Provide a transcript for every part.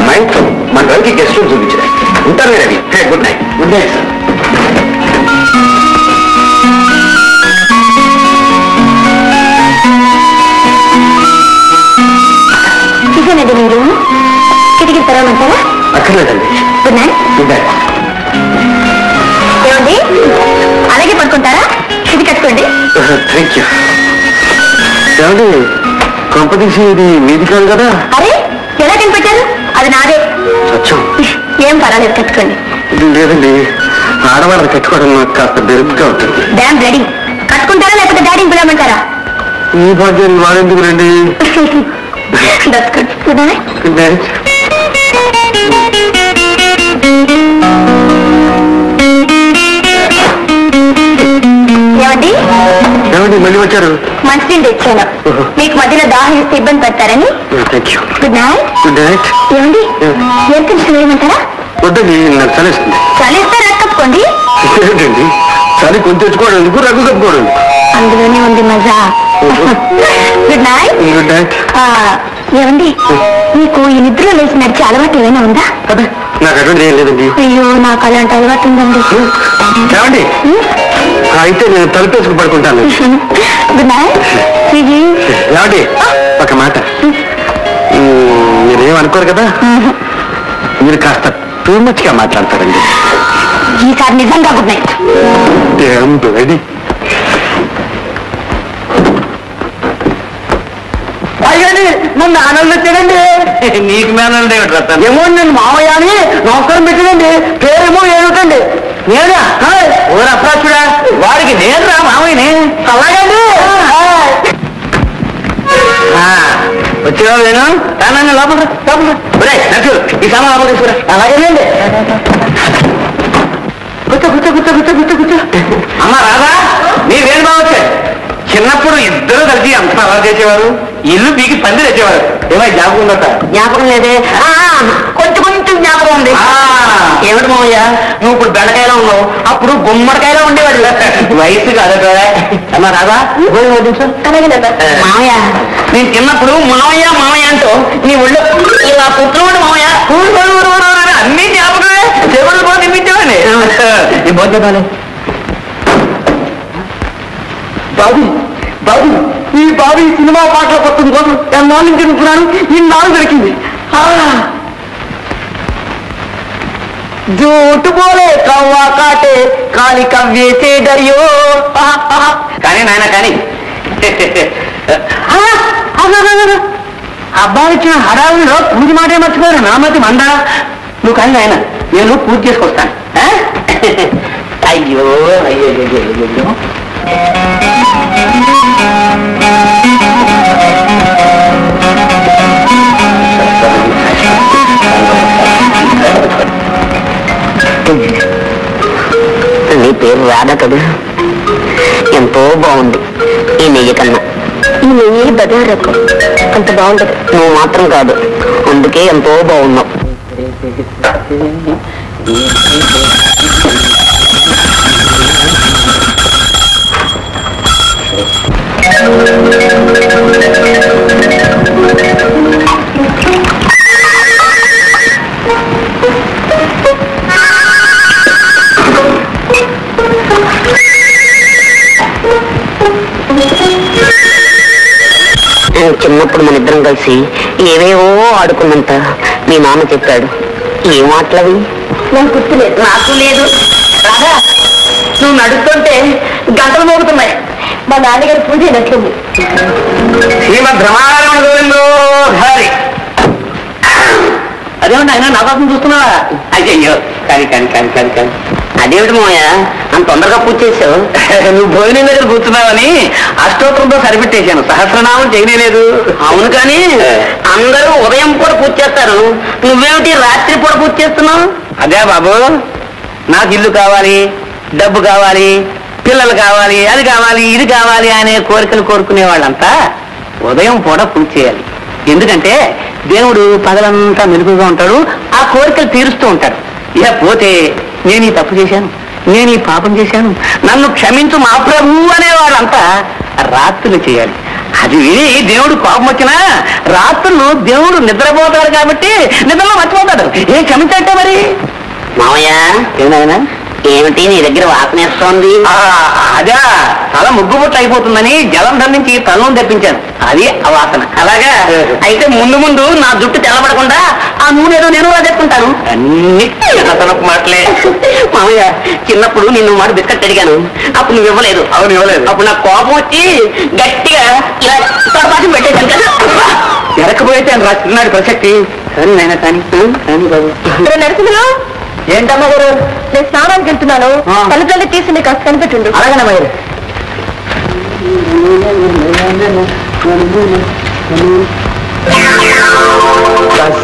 అమ్మాయి మన రవికి గెస్ట్ రూమ్ చూపించరా. ఉంటాను Ravi. Good night. Good night sir. ఇదేనండి మీరు కిటికీ తెరవమంటారా? అక్కర్లేదండి. Good night. Good night. ఏమండి అలాగే పడుకుంటారా? ఇది కట్టుకోండి. Thank you. ఏమండి కొంపదీసి ఇది మీది కాదు కదా? అరే ఎలా కనిపెట్టారు? అది నాదే. సత్యం. ఏం పర్వాలేదు కట్టుకోండి. లేదండి ఆడవాళ్ళని కట్టుకోవడం నాకు కాస్త బెరుగ్గా ఉంటుంది. Dam ready. కట్టుకుంటారా లేకపోతే డాడీని పిలవమంటారా? ఈ భాగ్యం వాడెందుకు రండి. Good night. Good night. ఏమండి ఏమండి మళ్ళీ వచ్చారు? మంచినీళ్ళు తెచ్చాను. మీకు మధ్యలో దాహం ఇస్తే ఇబ్బంది పడతారని. Thank you. Good night. Good night. ఏమండి ఏం తెలిసి వేయమంటారా? వద్దండి నాకు చలిస్తుంది. చలిస్తే రక్కప్పుకోండి. ఏంటండి చలి కొని తెచ్చుకోవడం ఎందుకు, రగ్గు కప్పుకోవడం? అందులోనే ఉంది మజా. Good night. Good night. ఏమండి మీకు ఈ నిద్రలో లేచి నడిచే అలవాటు ఏమైనా ఉందా? అదే నాకు అటువంటి ఏం లేదండి. అయ్యో నాకు అలాంటి అలవాటు ఉందండి. ఏమండి అయితే నేను తలుపేసుకు పడుకుంటాను. Good night. ఏమండి ఒక మాట, మీరేం అనుకోరు కదా? మీరు కాస్త టూ మచ్ గా మాట్లాడతారండి. ఈసారి నిజంగా గుడ్ నైట్. రెడీ. నన్ను ఆనందం వచ్చాడండి. నీకు మేనండి ఏమో నేను మామయ్య అని నమస్కారం పెట్టాడండి. పేరేమో ఏమిటండి? నేనా? ఊరు అప్రాచుడా వాడికి నేను రా మామయ్యని. అలాగండి వచ్చేవా నేను రానండి. లోపల ఈ సామాన్ లోపల తీసుకురా. అలాగేనండి. కూర్చో కూర్చో కూర్చో కూర్చో కూర్చో కూర్చో. అమ్మ రాదా మీరేం బాగొచ్చారు? చిన్నప్పుడు ఇద్దరు కలిసి అంత అలా చేసేవారు. ఇల్లు పీకి పంది తెచ్చేవారు. ఏమైనా జ్ఞాపకం ఉందట? జ్ఞాపకం లేదే. కొంచెం కొంచెం జ్ఞాపకం ఉంది. ఏమిటి మామయ్య నువ్వు ఇప్పుడు బెండకాయలో ఉన్నావు, అప్పుడు గుమ్మడికాయలో ఉండేవాడు. వయసు కాదట. అమ్మా రాదా? మామయ్య నేను చిన్నప్పుడు మామయ్య మామయ్య అంటూ నీ ఒళ్ళు ఇలా పుట్టినవాడు మామయ్య అన్ని జ్ఞాపకమే. చెవులు పోతే తిప్పించేవాడిని. ఈ బోధ్యపాలే బాబు బాబు ఈ బాబు ఈ సినిమా పాటల కొత్త కోసం ఎన్నాళ్ళు నుంచి అనుకున్నాను. ఇన్నాళ్ళు దొరికింది. జూటు పోలే కవ్వా కాటే కాని కవ్వేసే డరియో. కానీ నాయన కానీ అబ్బాయి ఇచ్చిన హడావుల్లో పూజ మాటే మర్చిపోయాను. నామతి మంద. నువ్వు కానీ నాయన నేను పూజ చేసుకొస్తాను. అయ్యో అయ్యో అయ్యో. నీ పేరు రాధా కదా? ఎంతో బాగుంది ఈ నెయ్యి కన్నా. ఈ నెయ్యి బజార్ రకం అంత బాగుండదు. నువ్వు మాత్రం కాదు, అందుకే ఎంతో బాగున్నావు. చిన్నప్పుడు మన ఇద్దరం కలిసి ఏవేవో ఆడుకున్నంత మీ నాన్న చెప్పాడు. ఏం మాటలవి? నాకు గుర్తులేదు. నాకు లేదు. రాదా నువ్వు నడుస్తుంటే గంటలు మోగుతున్నాయి. మా నాన్నగారి పూజ అయినట్లుంది. శ్రీమద్ రమారమణ గోవిందో హరి. అదేమంటే ఆయన నా కోసం చూస్తున్నావా? అయ్యో కానీ కానీ కానీ కానీ కానీ అదేమిటి మోయ అంత తొందరగా పూజ చేసావు? నువ్వు భోజనం దగ్గర కూర్చున్నావని అష్టోత్తరంతో సరిపెట్టేశాను. సహస్రనామం చేయలేదు. అవును కానీ అందరూ ఉదయం పూట పూజ చేస్తారు, నువ్వేమిటి రాత్రి పూట పూజ చేస్తున్నావు? అదే బాబు, నాకు ఇల్లు కావాలి, డబ్బు కావాలి, పిల్లలు కావాలి, అది కావాలి, ఇది కావాలి అనే కోరికలు కోరుకునే వాళ్ళంతా ఉదయం పూట పూజ చేయాలి. ఎందుకంటే దేవుడు పగలంతా మెలుగుగా ఉంటాడు, ఆ కోరికలు తీరుస్తూ ఉంటాడు. ఇక పోతే నేను ఈ తప్పు చేశాను, నేను ఈ పాపం చేశాను, నన్ను క్షమించు మా ప్రభు అనే వాళ్ళంతా రాత్రులు చేయాలి. అది విని దేవుడు కోపం వచ్చినా రాత్రులు దేవుడు నిద్రపోతాడు కాబట్టి నిద్రలో మర్చిపోతాడు. ఏం క్షమించట్టే మరి మామయ్య? ఏమైనా ఏమిటి నీ దగ్గర వాసనేస్తోంది? అదే తల ముగ్గుబుట్ట అయిపోతుందని జలంధర్ నుంచి తలను తెప్పించాను, అది ఆ వాసన. అలాగా అయితే ముందు ముందు నా జుట్టు తెల్లబడకుండా ఆ నూనె ఏదో నేను తెచ్చుకుంటాను. అన్ని తనకు మాటలే మామయ్య. చిన్నప్పుడు నిన్ను మాట బిస్కట్ అడిగాను, అప్పుడు నువ్వు ఇవ్వలేదు. అవును ఇవ్వలేదు. అప్పుడు నాకు కోపం వచ్చి గట్టిగా ఇలా తరపాటు పెట్టేశాను కదా. ఎరకపోయితే రా చిన్నాడు ప్రసక్తి. సరే నాయన కానీ కానీ బాబు. నరసింహలో ఏంటమ్మా గారు? నేను స్నానానికి వెళ్తున్నాను, తల్లిదండ్రులు తీసి నీకు కాస్త కనిపెట్టుండు. అలాగేనమ్మా గారు.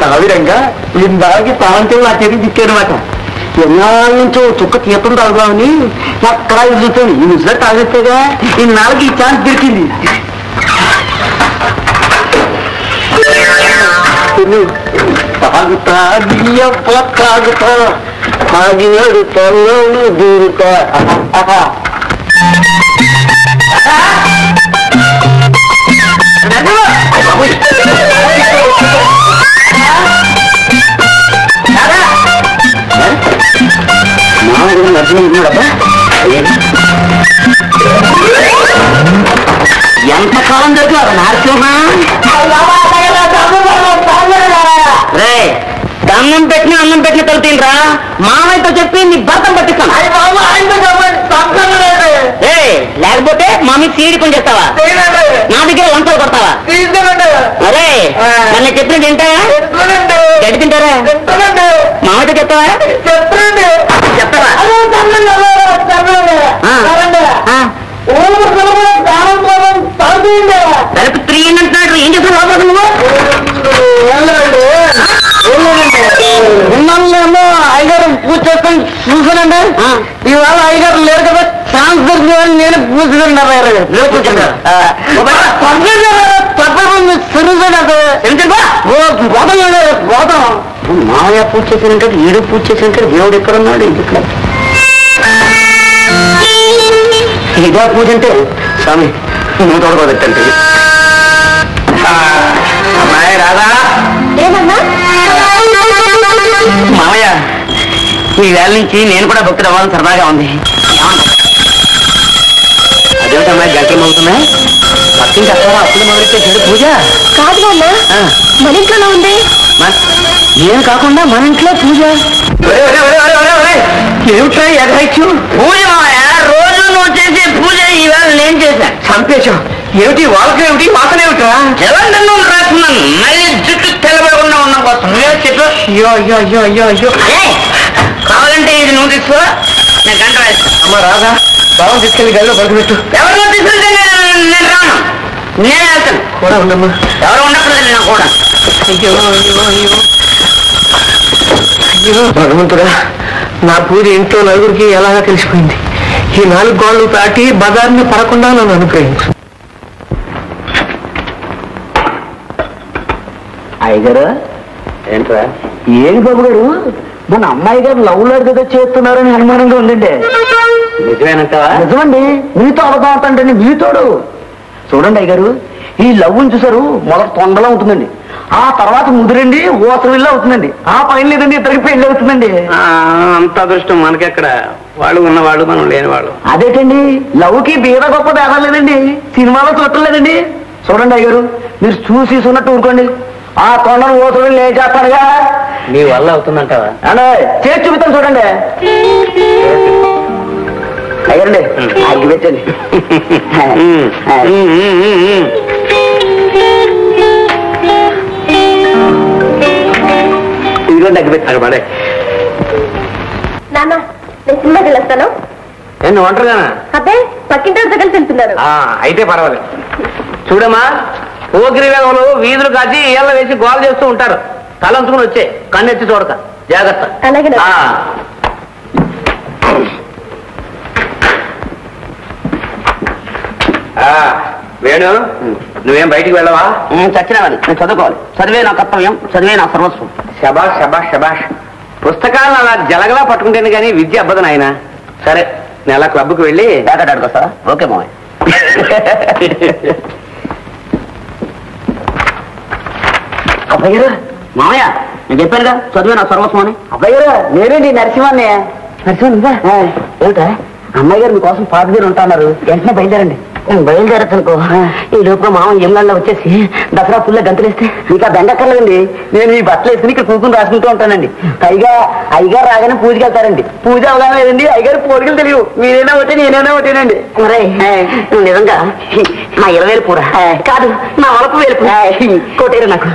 సావిరంగా ఇందాకి ప్రాంతం నా చేతికి దిక్కానమాట. ఎన్నాళ్ళ నుంచో చుక్క తీర్థం తాగుదామని అక్కడ చూస్తాను. ఈ నిజంగా తాగేస్తేగా ఇన్నాళ్ళకి ఈ ఛాన్స్ దొరికింది. తాగుతా బియ్యప్ప తాగుతా తాగినాడు తల్లోను దూరుతా. నరసింహుడబ్బా ఎంతకాలం దగ్గర నరసింహ రే అన్నం పెట్టిన తలుపుతుండ్రా. మామయ్యతో చెప్పి నీ భర్తం పట్టిస్తాను. లేకపోతే మామి సీడికొని చేస్తావా? నా దగ్గర వంటలు కొడతావా? అరే నన్ను చెప్పిన తింటావా? గడి తింటారా? మామయ్యతో చెప్తావా? చెప్తావా? తలుపు 3 అంటున్నాడు. ఏం చెప్తావు లోపల నువ్వు? ఉన్నాళ్ళేమో అయ్యగారు పూజ చేసుకొని చూసానండి. ఇవాళ అయ్యగారు లేరు కదా, ఛాన్స్ దొరికిందని నేను పూజ మామయ్య పూజ చేసినట్టు ఈడు పూజ చేసినట్టు దేవుడు ఎక్కడున్నాడు? ఇంట్లో ఇదా పూజ అంటే స్వామి నువ్వు తోడుకోదట్టంటే. అమ్మాయి రాదా? మామయ్య ఈ వేళ నుంచి నేను కూడా భక్తుడు అవ్వాలని సరదాగా ఉంది. అదేమిటమ్మాయి గంటలు మోగుతున్నాయి? పక్కింటి అక్కడ అప్పుడు మొదలెట్టేసాడు పూజ. కాదు అన్న, మన ఇంట్లోనే ఉంది. ఏం కాకుండా మన ఇంట్లో పూజ? ఏమిటా ఎగరైచ్చు? పూజ మామయ్య, రోజు నువ్వు చేసే పూజ ఈవేళ నేను చేశాను. సంపేశం ఏమిటి? వాళ్ళకి ఏమిటి? వాసన ఏమిటా? జలంధర్ను రాస్తున్నాను, మళ్ళీ జుట్టు తెల్లబడకుండా ఉన్న కోసం. చెప్పు. అయ్యో అయ్యో అయ్యో అయ్యో అయ్యో. కావాలంటే ఇది నువ్వు తీసుకో, నేను గంట వేస్తాను. అమ్మ రాదా? బాగా తీసుకెళ్ళి గదిలో పడుకుపెట్టు. ఎవరిలో తీసుకెళ్తే నేను రాను, నేనే వెళ్తాను. కూడా ఉండమ్మా. ఎవరు ఉండక్కర్లేదు నాకు కూడా. అయ్యో అయ్యో అయ్యో అయ్యో భగవంతుడా, నా పూజ ఇంట్లో నలుగురికి ఎలాగా తెలిసిపోయింది. ఈ 4 గోళ్ళు దాటి బజార్ని పడకుండా నన్ను అనుగ్రహించు. అయ్యగారు ఏంట్రా? ఏమి బాబు గారు, మన అమ్మాయి గారు లవ్ లో ఏదో చేస్తున్నారని అనుమానంగా ఉందండి. నిజమేనంటావా? నిజమండి. మీతో అవదాంతండి మీతోడు. చూడండి అయ్యగారు, ఈ లవ్ చూసారు, మొదట తొండలా ఉంటుందండి, ఆ తర్వాత ముదిరండి ఓసరిల్లా అవుతుందండి, ఆ పైన లేదండి ఇద్దరికి పెళ్లి అవుతుందండి. అంత అదృష్టం మనకెక్కడ, వాళ్ళు ఉన్నవాళ్ళు మనం లేనివాళ్ళు. అదేటండి, లవ్కి బీద గొప్ప తేడా లేదండి, సినిమాలో చూడటం లేదండి. చూడండి అయ్యారు, మీరు చూసి ఉన్నట్టు ఊరుకోండి, ఆ కొండను ఓసరి నేను చేస్తానుగా. మీ వల్ల అవుతుందంటావా? అంటే చేసి చూపిస్తాను చూడండి. అయ్యండి అగ్గి పెట్టండి. ఇదిగోండి అగ్గి పెట్టి పడే. నాన్న నేను సినిమాకి వెళ్ళొస్తాను. నువ్వు ఒంటరిగానా? అదే పక్కింటి కలిసి వెళ్తున్నారు. అయితే పర్వాలేదు. చూడమ్మా, పోకిరి వేగంలో వీధులు కాచి ఏళ్ళ వేసి గోల చేస్తూ ఉంటారు. తలంచుకుని వచ్చే, కన్నెత్తి చూడక జాగ్రత్త. అలాగే. వేణు, నువ్వేం బయటికి వెళ్ళవా? చచ్చినావని నేను చదువుకోవాలి. చదివే నా కర్తవ్యం, చదివే నా సర్వస్వం. శబాష్ శబాష్ శబాష్. పుస్తకాలను అలా జలగలా పట్టుకుంటేనే కానీ విద్య అబ్బదు నాయన. సరే, నేను అలా క్లబ్కి వెళ్ళి బ్యాట్ ఆడుకొస్తా. ఓకే మామయ్య. అబ్బాయి గారు మామయ్య నేను చెప్పానుగా చదివే నా సర్వస్వం అని. అబ్బాయి గారు నేనేంటి నరసింహాన్ని. నరసింహ ఏమిటా అమ్మాయి గారు మీకోసం పాత దగ్గర ఉంటాన్నారు, వెంటనే బయలుదేరండి. నేను బయలుదేరతనుకో ఈ లోపల మామ ఎమ్మెల్యే వచ్చేసి దసరా ఫుల్ గంతులేస్తే మీకు ఆ బెంగక్కర్లేదండి. నేను ఈ బట్టలు వేసుకుని ఇక్కడ కూకుని రాసుకుంటూ ఉంటానండి. పైగా అయ్యగారు రాగానే పూజకి వెళ్తారండి. పూజ అవగానే లేదండి అయ్యగారు పోలికలు తెలియవు. మీరైనా ఒకటే నేనైనా ఒకటేనండి. నువ్వు నిజంగా నా 20,000 పూర కాదు నా 40,000 కోటేరు నాకు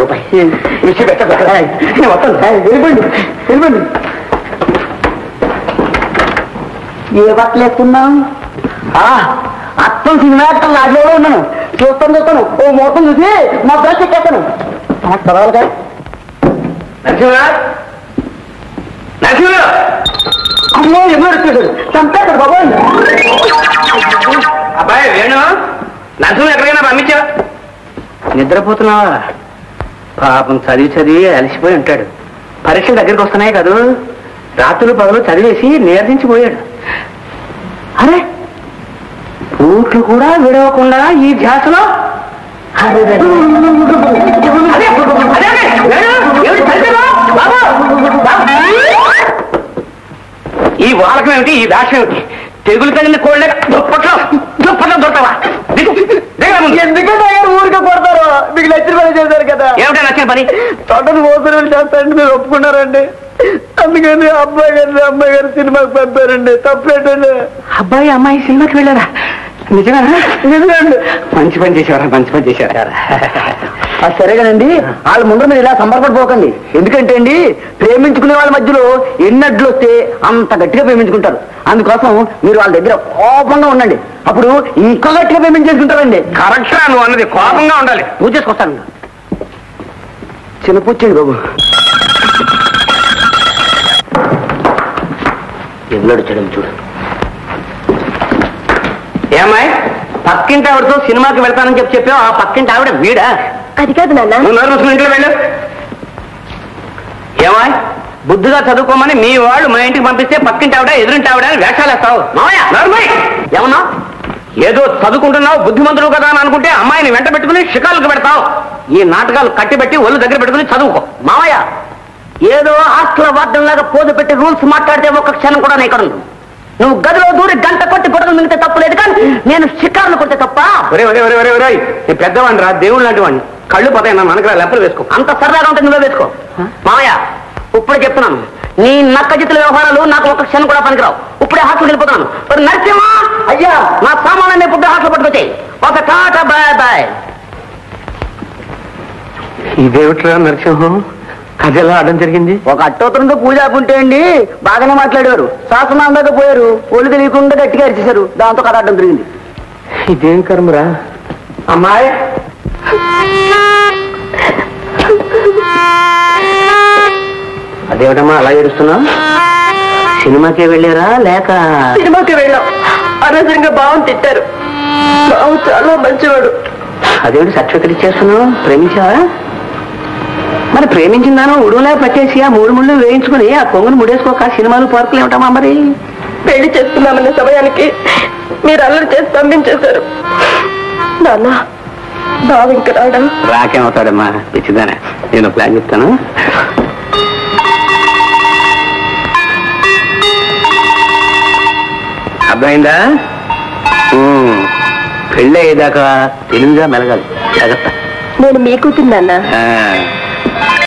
రూపాయి విషయం పెట్టండి. వెళ్ళిపోండి వెళ్ళిపోండి. ఏ బట్టలు వేసుకున్నాం? అత్తం సినిమా యాక్టర్ రాజులో ఉన్నాను. చూస్తాను ఓ మొత్తం చూసి మా బ్రష్ ఎక్కేస్తాను. చదవాలిగా నరసింహ అమ్మో ఎన్నో వచ్చేసాడు చంపేస్తాడు బాబు. అబ్బాయి వేణు నరసింహ ఎక్కడికైనా పంపించా? నిద్రపోతున్నావా? పాపం చదివి అలసిపోయి ఉంటాడు. పరీక్షలు దగ్గరికి వస్తున్నాయి కదూ, రాత్రులు పగలు చదివేసి నీరసించిపోయాడు. అరే పూట్లు కూడా విడవకుండా ఈ ధ్యాసలో ఈ వాలకం ఏమిటి, ఈ దాక్షం ఏమిటి? తెగులు కలిగిన కోళ్ళ దుప్పట్లో దొరకవా? ఎందుకంటే ఊరికే కొడతారు. మీకు నచ్చిన పని చేశారు కదా. ఏమిటా నచ్చిన పని? తోటను మోసలు చేస్తారంటే మీరు ఒప్పుకున్నారండి. అందుకని అబ్బాయి గారు సినిమాకి పంపారండి. తప్పేటండి. అబ్బాయి అమ్మాయి సినిమాకి వెళ్ళారా? నిజమేనా? నిజమండి. మంచి పని చేసేవారా? సరేగానండి. వాళ్ళ ముందర మీరు ఇలా సంబరపడిపోకండి. ఎందుకంటే అండి ప్రేమించుకునే వాళ్ళ మధ్యలో ఎన్నడ్లు వస్తే అంత గట్టిగా ప్రేమించుకుంటారు. అందుకోసం మీరు వాళ్ళ దగ్గర కోపంగా ఉండండి. అప్పుడు ఇంకో గట్టిగా ప్రేమించేసుకుంటారండి. కరెక్ట్ నువ్వు అన్నది. కోపంగా ఉండాలి. పూజ చేసుకొస్తాను. చిన్న పూజ చేయండి బాబు. ఎవరు చెడు చూడు. ఏమాయ్ పక్కింటి ఆవిడతో సినిమాకి వెళ్తానని చెప్పావు. ఆ పక్కింటి ఆవిడ వీడా? అది కాదు నాన్న. నువ్వు ఇంట్లో వెళ్ళు. ఏమాయ్ బుద్ధిగా చదువుకోమని మీ వాళ్ళు మా ఇంటికి పంపిస్తే పక్కింటి ఆవిడ ఎదురింటి ఆవిడ అని వేషాలు వేస్తావు. ఏమన్నా ఏదో చదువుకుంటున్నావు బుద్ధిమంతుడు కదా అని అనుకుంటే అమ్మాయిని వెంట పెట్టుకుని షికారులకు పెడతావు. ఈ నాటకాలు కట్టిపెట్టి ఒళ్ళు దగ్గర పెట్టుకుని చదువుకో. మావయ్య ఏదో హాస్టల్ వార్డెన్ లాగా పోదు పెట్టి రూల్స్ మాట్లాడితే ఒక్క క్షణం కూడా ఇక్కడ నువ్వు గదిలో దూరి గంట కొట్టి కొట్టలు మిగితే తప్పులేదు, కానీ నేను షికారులు కొడితే తప్ప. నీ పెద్దవాడిని రా, దేవుడు లాంటి వాడిని. కళ్ళు పోతాయి నా మనకు లెప్పలు వేసుకో. అంత సరదాగా ఉంటే నువ్వే వేసుకో. మావయ్య ఇప్పుడే చెప్తున్నాను, నీ నక్క జిత్తుల వ్యవహారాలు నాకు ఒక క్షణం కూడా పనికిరావు. ఇప్పుడే హాస్టల్కి వెళ్ళిపోతున్నాను. నరసింహ అయ్యా నా సామాన్లన్నీ ఇప్పుడు హాస్టల్ పట్టుకొచ్చాయి. ఒక టాటా బాయ్ బాయ్. ఇదేమిట్రా నరసింహం కథలా ఆడడం జరిగింది? ఒక అట్టోత్తరంతో పూజ ఆపుంటే అండి బాగానే మాట్లాడేవారు. శాసనం దాకా పోయారు. ఒళ్ళు తెలియకుండా గట్టిగా అరిచేశారు. దాంతో కథ ఆడడం జరిగింది. ఇదేం కర్మరా అమ్మాయి? అదేమిటమ్మా అలా ఏడుస్తున్నావు? సినిమాకే వెళ్ళారా లేక? సినిమాకే వెళ్ళాం. అనవసరంగా బావని తిట్టారు. బావ చాలా మంచివాడు. అదేమిటి సర్టిఫికెట్ ఇచ్చేస్తున్నావు? ప్రేమించావా? మరి ప్రేమించిందాను ఉడులా పట్టేసి ఆ 3 ముళ్ళు వేయించుకుని ఆ కొంగును ముడేసుకోక సినిమాలు పార్కులు ఏమిటమ్మా? మరి పెళ్లి చేసుకున్నామన్న సమయానికి మీరు అల్లరి చేసి పంపించేశారు. నాన్న బావ ఇంకా రాడా? రాకేమవుతాడమ్మా పిచ్చిదానే. నేను ప్లాన్ చెప్తాను. అర్థమైందా? పెళ్ళి అయ్యేదాకా తెలివిగా మెలగాలి. జాగ్రత్త. నేను మీ కూతురు నాన్న.